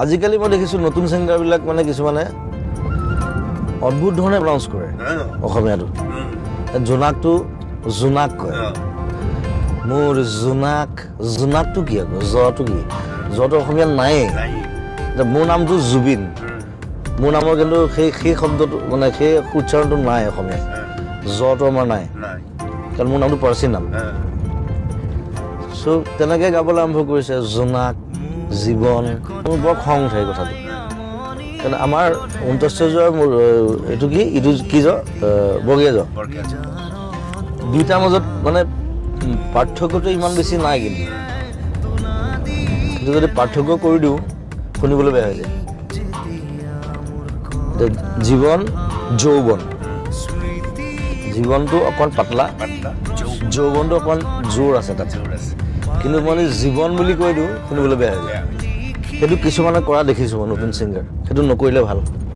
আজিকালি মই দেখিছোঁ নতুন ছিংগাৰবিলাক মানে কিছুমানে অদ্ভুত ধৰণে প্ৰনাউন্স কৰে অসমীয়াটো জোনাকটো জোনাক কয় মোৰ জোনাক জোনাকটো কি আকৌ জটো কি জটো অসমীয়াত নায়েই মোৰ নামটো জুবিন মোৰ নামৰ কিন্তু সেই শব্দটো মানে সেই উচ্চাৰণটো নাই অসমীয়াত জটো আমাৰ নাই কাৰণ মোৰ নামটো পাৰ্চী নাম চ' তেনেকৈ গাবলৈ আৰম্ভ কৰিছে জোনাক জীৱন মোৰ বৰ খং উঠে কথাটো কাৰণ আমাৰ অন্তঃস্থযোৱা এইটো কি ইটো কি বগীয়া দুইটাৰ মাজত মানে পাৰ্থক্যটো ইমান বেছি নাই কিন্তু যদি পাৰ্থক্য কৰি দিওঁ শুনিবলৈ বেয়া হৈ যায় জীৱন যৌৱন জীৱনটো অকণ পাতলা যৌৱনটো অকণ জোৰ আছে তাত কিন্তু মানে জীৱন বুলি কৈ দিওঁ শুনিবলৈ বেয়া হৈ যায় সেইটো কিছুমানে কৰা দেখিছোঁ মই নতুন ছিংগাৰ সেইটো নকৰিলে ভাল